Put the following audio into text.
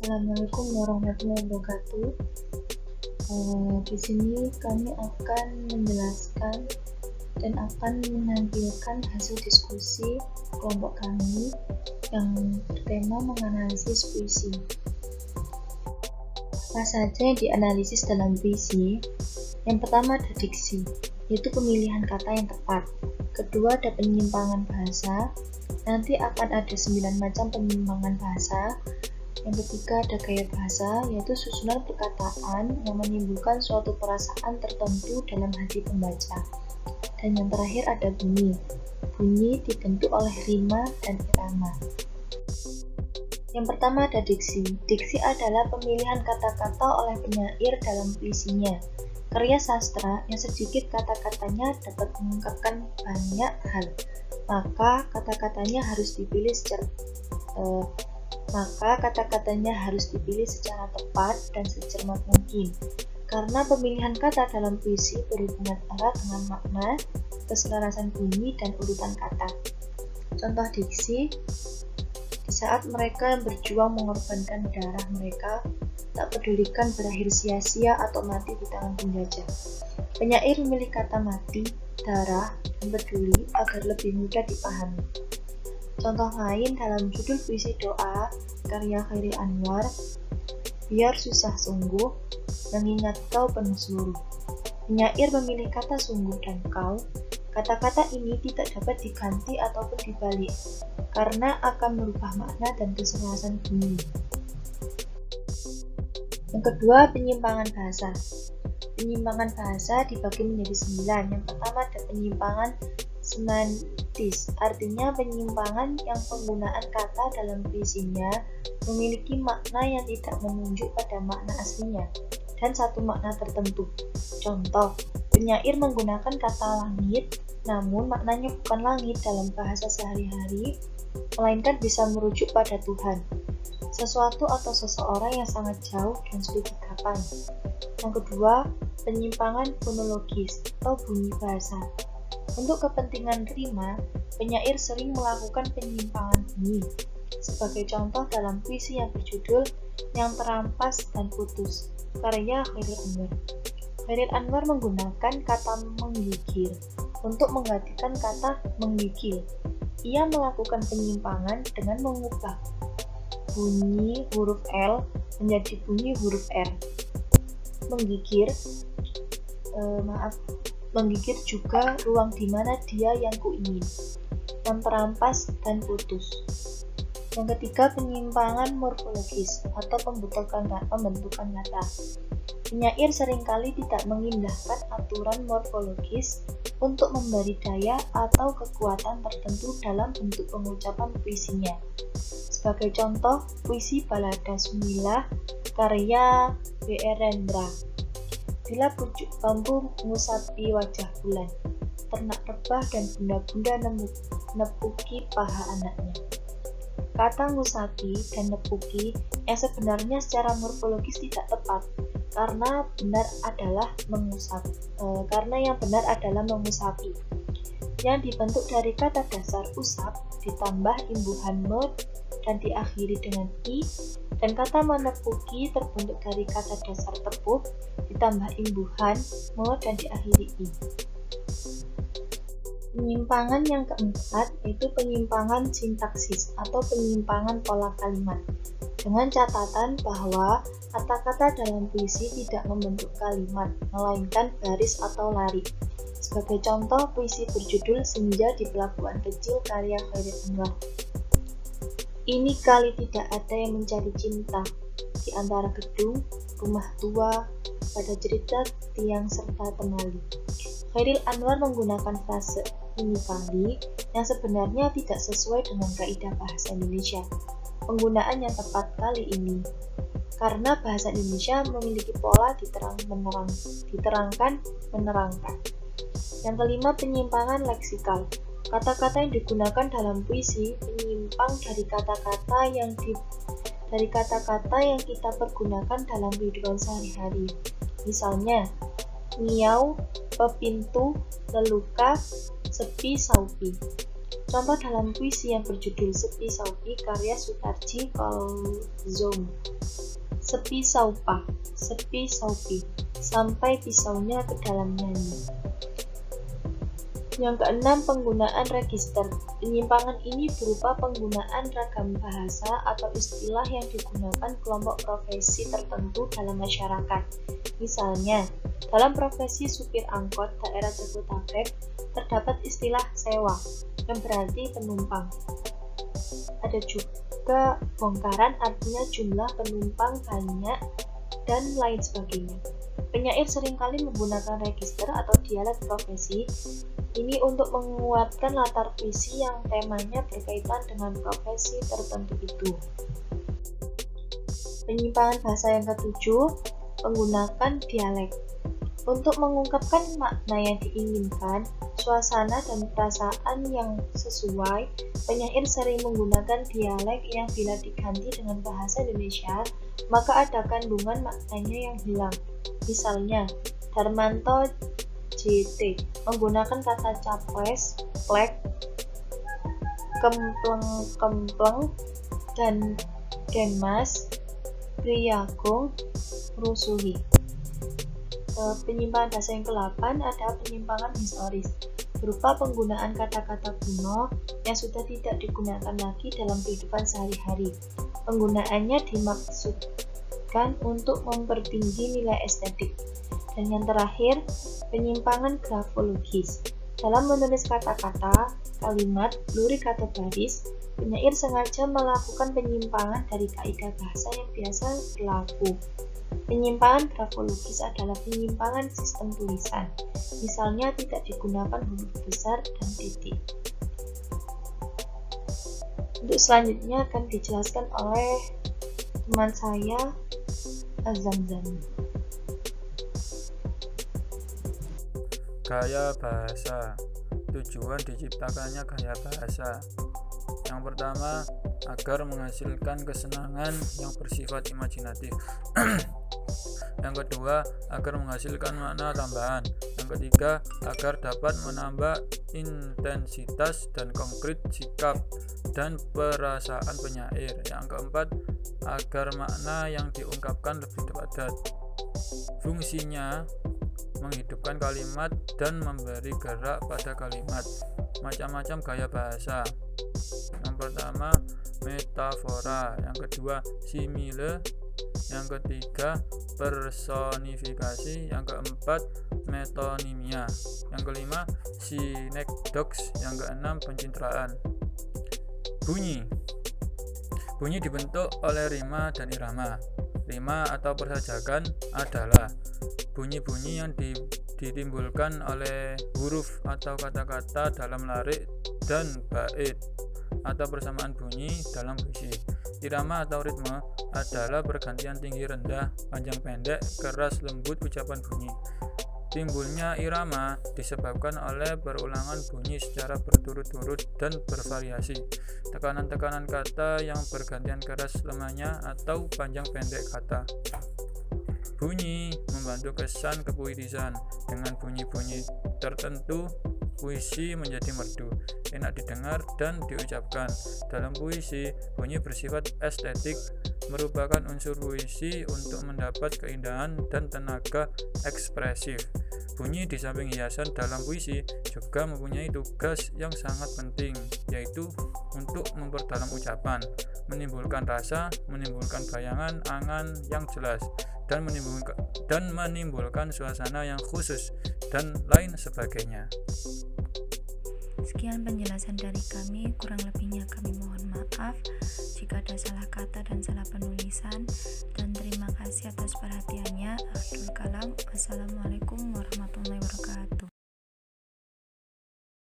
Assalamualaikum warahmatullahi wabarakatuh. Di sini kami akan menjelaskan dan akan menampilkan hasil diskusi kelompok kami yang bertema menganalisis puisi. Apa saja yang dianalisis dalam puisi? Yang pertama ada diksi, yaitu pemilihan kata yang tepat. Kedua ada penyimpangan bahasa. Nanti akan ada 9 macam penyimpangan bahasa. Yang ketiga ada gaya bahasa, yaitu susunan perkataan yang menimbulkan suatu perasaan tertentu dalam hati pembaca. Dan yang terakhir ada bunyi. Bunyi dibentuk oleh rima dan irama. Yang pertama ada diksi. Diksi adalah pemilihan kata-kata oleh penyair dalam puisinya. Karya sastra yang sedikit kata-katanya dapat mengungkapkan banyak hal. Maka kata-katanya harus dipilih secara tepat dan secermat mungkin. Karena pemilihan kata dalam puisi berhubungan erat dengan makna, keselarasan bunyi, dan urutan kata. Contoh diksi, di saat mereka yang berjuang mengorbankan darah mereka, tak pedulikan berakhir sia-sia atau mati di tangan penjajah. Penyair memilih kata mati, darah, dan peduli agar lebih mudah dipahami. Contoh lain dalam judul puisi doa karya Chairil Anwar, biar susah sungguh, mengingat kau penuh seluruh. Penyair memilih kata sungguh dan kau. Kata-kata ini tidak dapat diganti ataupun dibalik, karena akan merubah makna dan keselarasan bunyi. Yang kedua, penyimpangan bahasa. Penyimpangan bahasa dibagi menjadi 9. Yang pertama ada penyimpangan semantis, artinya penyimpangan yang penggunaan kata dalam puisinya memiliki makna yang tidak menunjuk pada makna aslinya dan satu makna tertentu. Contoh, penyair menggunakan kata langit, namun maknanya bukan langit dalam bahasa sehari-hari, melainkan bisa merujuk pada Tuhan, sesuatu atau seseorang yang sangat jauh dan sulit digapai. Yang kedua, penyimpangan fonologis atau bunyi bahasa. Untuk kepentingan rima, penyair sering melakukan penyimpangan bunyi. Sebagai contoh dalam puisi yang berjudul Yang Terampas dan Putus, karya Chairil Anwar. Chairil Anwar menggunakan kata menggigil untuk menggantikan kata menggigil. Ia melakukan penyimpangan dengan mengubah bunyi huruf L menjadi bunyi huruf R. Menggigir juga ruang di mana dia yang kuingin, yang terampas dan putus. Yang ketiga, penyimpangan morfologis atau pembentukan kata. Penyair seringkali tidak mengindahkan aturan morfologis untuk memberi daya atau kekuatan tertentu dalam bentuk pengucapan puisinya. Sebagai contoh, puisi Balada Sumilah karya W.R. Rendra. Bila pucuk bambu mengusapi wajah bulan, ternak rebah dan bunda-bunda nepuki paha anaknya. Kata ngusapi dan nepuki yang sebenarnya secara morfologis tidak tepat, karena yang benar adalah mengusapi, yang dibentuk dari kata dasar usap ditambah imbuhan me dan diakhiri dengan i, dan kata menepuki terbentuk dari kata dasar tepuk ditambah imbuhan me dan diakhiri i. Penyimpangan yang keempat yaitu penyimpangan sintaksis atau penyimpangan pola kalimat, dengan catatan bahwa kata-kata dalam puisi tidak membentuk kalimat, melainkan baris atau lari. Sebagai contoh, puisi berjudul Senja di Pelabuhan Kecil karya Chairil Anwar. Ini kali tidak ada yang mencari cinta di antara gedung, rumah tua, pada cerita tiang serta temali. Chairil Anwar menggunakan frase ini kali yang sebenarnya tidak sesuai dengan kaidah bahasa Indonesia. Penggunaan yang tepat kali ini karena bahasa Indonesia memiliki pola diterangkan, menerangkan. Yang kelima, penyimpangan leksikal. Kata-kata yang digunakan dalam puisi menyimpang dari kata-kata yang kita pergunakan dalam kehidupan sehari-hari. Misalnya, ngiau, pepintu, leluka, sepi, saupi. Contoh dalam puisi yang berjudul Sepi Saupi karya Sutarji Kalzoum. sepi saupa, sepi saupi, sampai pisaunya ke dalam nyanyi. Yang keenam, penggunaan register. Penyimpangan ini berupa penggunaan ragam bahasa atau istilah yang digunakan kelompok profesi tertentu dalam masyarakat. Misalnya, dalam profesi supir angkot daerah Jabodetabek terdapat istilah sewa, yang berarti penumpang. Ada juga bongkaran, artinya jumlah penumpang banyak, dan lain sebagainya. Penyair seringkali menggunakan register atau dialek profesi ini untuk menguatkan latar puisi yang temanya berkaitan dengan profesi tertentu itu. Penyimpangan bahasa yang ketujuh, menggunakan dialek. Untuk mengungkapkan makna yang diinginkan, suasana dan perasaan yang sesuai, penyair sering menggunakan dialek yang bila diganti dengan bahasa Indonesia, maka ada kandungan maknanya yang hilang. Misalnya, Darmanto JT menggunakan kata capres, plek, kempleng-kempleng, dan denmas, priagung, rusuhi. Penyimpangan bahasa yang ke-8 ada penyimpangan historis, berupa penggunaan kata-kata kuno yang sudah tidak digunakan lagi dalam kehidupan sehari-hari. Penggunaannya dimaksudkan untuk mempertinggi nilai estetik. Dan yang terakhir, penyimpangan grafologis. Dalam menulis kata-kata, kalimat, lurik atau baris, penyair sengaja melakukan penyimpangan dari kaidah bahasa yang biasa berlaku. Penyimpangan grafologis adalah penyimpangan sistem tulisan. Misalnya tidak digunakan huruf besar dan titik. Untuk selanjutnya akan dijelaskan oleh teman saya, Azamzam. Gaya bahasa. Tujuan diciptakannya gaya bahasa. Yang pertama, agar menghasilkan kesenangan yang bersifat imajinatif. Yang kedua, agar menghasilkan makna tambahan. Yang ketiga, agar dapat menambah intensitas dan konkret sikap dan perasaan penyair. Yang keempat, agar makna yang diungkapkan lebih padat. Fungsinya menghidupkan kalimat dan memberi gerak pada kalimat. Macam-macam gaya bahasa. Yang pertama, metafora. Yang kedua, simile. Yang ketiga, personifikasi. Yang keempat, metonimia. Yang kelima, sinekdoks. Yang keenam, pencitraan. Bunyi. Bunyi dibentuk oleh rima dan irama. Rima atau persajakan adalah bunyi-bunyi yang ditimbulkan oleh huruf atau kata-kata dalam larik dan bait atau persamaan bunyi dalam puisi. Irama atau ritme adalah pergantian tinggi rendah, panjang pendek, keras lembut ucapan bunyi. Timbulnya irama disebabkan oleh perulangan bunyi secara berturut-turut dan bervariasi. Tekanan-tekanan kata yang bergantian keras lemahnya atau panjang pendek kata. Bunyi membantu kesan kepuitisan. Dengan bunyi-bunyi tertentu, puisi menjadi merdu, enak didengar dan diucapkan. Dalam puisi, bunyi bersifat estetik, merupakan unsur puisi untuk mendapat keindahan dan tenaga ekspresif. Bunyi di samping hiasan dalam puisi juga mempunyai tugas yang sangat penting, yaitu untuk memperdalam ucapan, menimbulkan rasa, menimbulkan bayangan, angan yang jelas, dan menimbulkan suasana yang khusus, dan lain sebagainya. Sekian penjelasan dari kami, kurang lebihnya kami mohon maaf jika ada salah kata dan salah penulisan, dan terima kasih atas perhatiannya. Akhirul kalam, wassalamualaikum warahmatullahi wabarakatuh.